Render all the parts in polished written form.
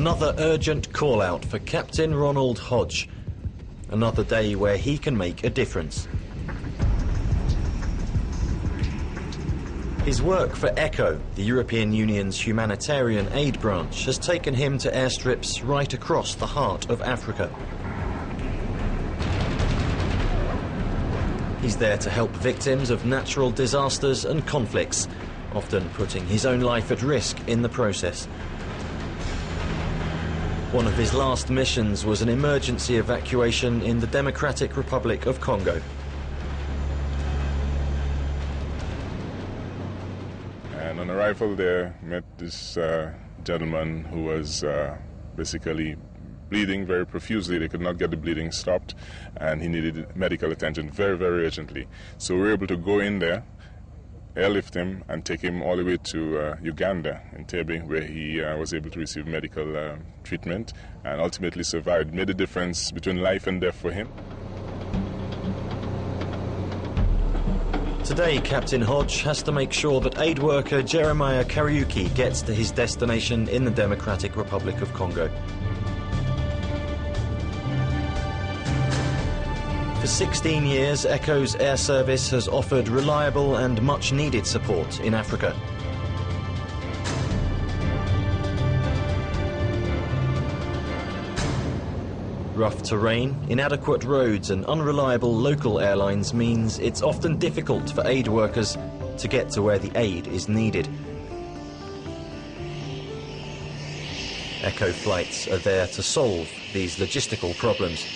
Another urgent call-out for Captain Ronald Hodge. Another day where he can make a difference. His work for ECHO, the European Union's humanitarian aid branch, has taken him to airstrips right across the heart of Africa. He's there to help victims of natural disasters and conflicts, often putting his own life at risk in the process. One of his last missions was an emergency evacuation in the Democratic Republic of Congo. And on arrival there, met this gentleman who was basically bleeding very profusely. They could not get the bleeding stopped, and he needed medical attention very, very urgently. So we were able to go in there, airlift him, and take him all the way to Uganda, in Tebe, where he was able to receive medical treatment and ultimately survived. Made a difference between life and death for him. Today, Captain Hodge has to make sure that aid worker Jeremiah Kariuki gets to his destination in the Democratic Republic of Congo. For 16 years, ECHO's air service has offered reliable and much-needed support in Africa. Rough terrain, inadequate roads and unreliable local airlines means it's often difficult for aid workers to get to where the aid is needed. ECHO flights are there to solve these logistical problems.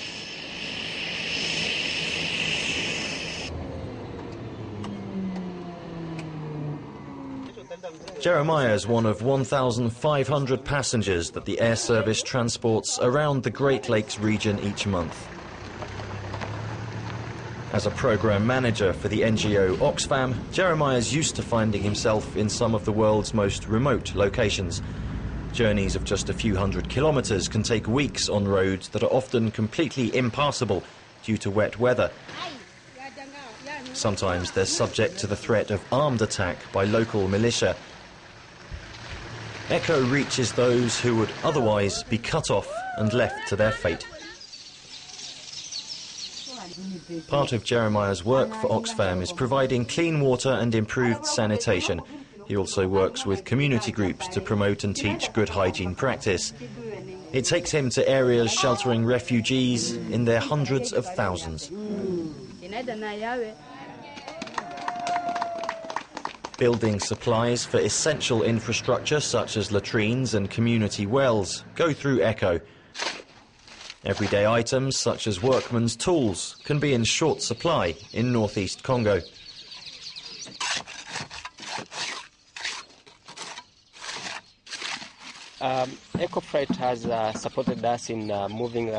Jeremiah is one of 1,500 passengers that the air service transports around the Great Lakes region each month. As a program manager for the NGO Oxfam, Jeremiah is used to finding himself in some of the world's most remote locations. Journeys of just a few hundred kilometers can take weeks on roads that are often completely impassable due to wet weather. Sometimes they're subject to the threat of armed attack by local militia. ECHO reaches those who would otherwise be cut off and left to their fate. Part of Jeremiah's work for Oxfam is providing clean water and improved sanitation. He also works with community groups to promote and teach good hygiene practice. It takes him to areas sheltering refugees in their hundreds of thousands. Building supplies for essential infrastructure such as latrines and community wells go through ECHO. Everyday items such as workmen's tools can be in short supply in northeast Congo. ECHO Freight has supported us in moving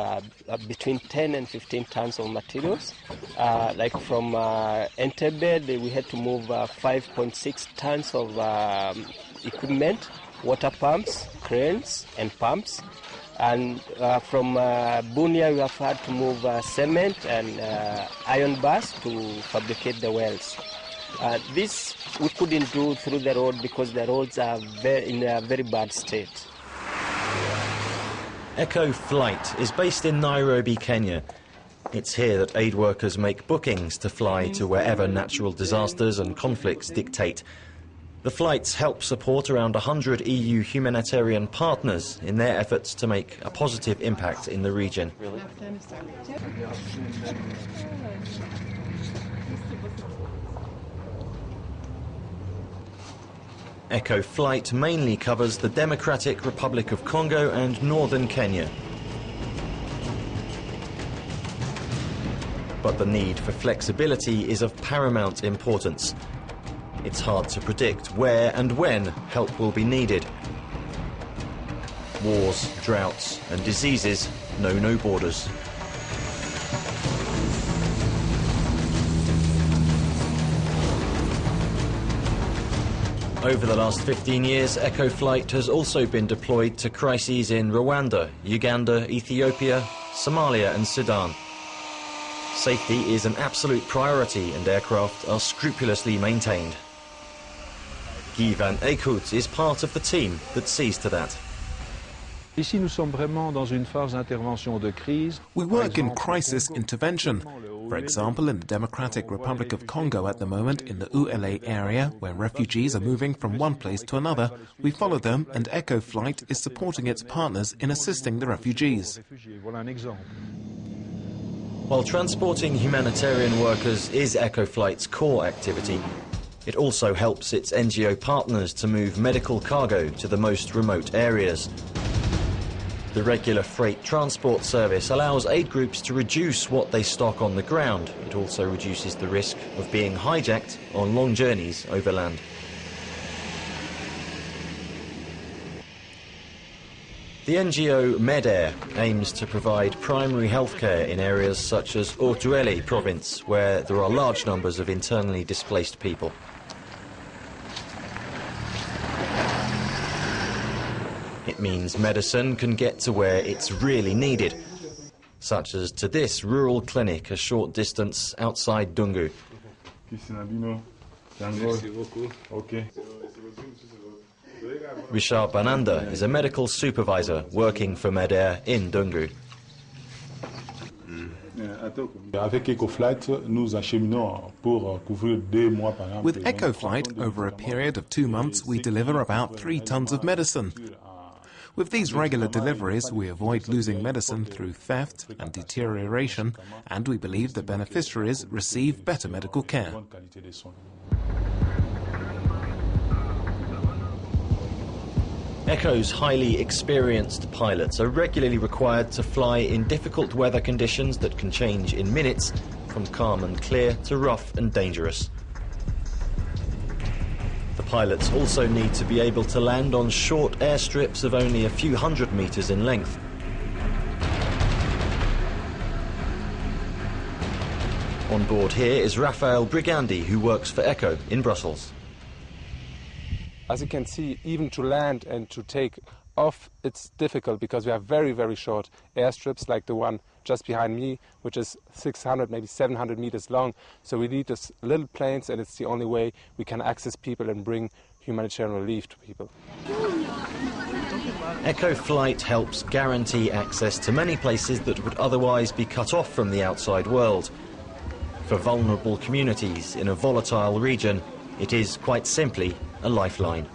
between 10 and 15 tons of materials. Like from Entebbe, we had to move 5.6 tons of equipment, water pumps, cranes and pumps. And from Bunia, we have had to move cement and iron bars to fabricate the wells. This we couldn't do through the road because the roads are in a very bad state. ECHO Flight is based in Nairobi, Kenya. It's here that aid workers make bookings to fly to wherever natural disasters and conflicts dictate. The flights help support around 100 EU humanitarian partners in their efforts to make a positive impact in the region. ECHO Flight mainly covers the Democratic Republic of Congo and northern Kenya. But the need for flexibility is of paramount importance. It's hard to predict where and when help will be needed. Wars, droughts and diseases know no borders. Over the last 15 years, ECHO Flight has also been deployed to crises in Rwanda, Uganda, Ethiopia, Somalia and Sudan. Safety is an absolute priority and aircraft are scrupulously maintained. Guy van Eekhout is part of the team that sees to that. Ici, nous sommes vraiment dans une phase d'intervention de crise. We work in crisis intervention. For example, in the Democratic Republic of Congo at the moment, in the ULA area, where refugees are moving from one place to another, we follow them, and Echo Flight is supporting its partners in assisting the refugees. While transporting humanitarian workers is Echo Flight's core activity, it also helps its NGO partners to move medical cargo to the most remote areas. The regular freight transport service allows aid groups to reduce what they stock on the ground. It also reduces the risk of being hijacked on long journeys overland. The NGO MedAir aims to provide primary healthcare in areas such as Ortuele province, where there are large numbers of internally displaced people. It means medicine can get to where it's really needed, such as to this rural clinic a short distance outside Dungu. Richard Bananda is a medical supervisor working for MedAir in Dungu. With Echo Flight, over a period of 2 months, we deliver about 3 tons of medicine. With these regular deliveries, we avoid losing medicine through theft and deterioration, and we believe the beneficiaries receive better medical care. Echo's highly experienced pilots are regularly required to fly in difficult weather conditions that can change in minutes, from calm and clear to rough and dangerous. The pilots also need to be able to land on short airstrips of only a few hundred meters in length. On board here is Raphael Brigandi, who works for Echo in Brussels. As you can see, even to land and to take off, it's difficult because we have very, very short airstrips like the one just behind me, which is 600, maybe 700 meters long. So we need these little planes, and it's the only way we can access people and bring humanitarian relief to people. Echo Flight helps guarantee access to many places that would otherwise be cut off from the outside world. For vulnerable communities in a volatile region, it is quite simply a lifeline.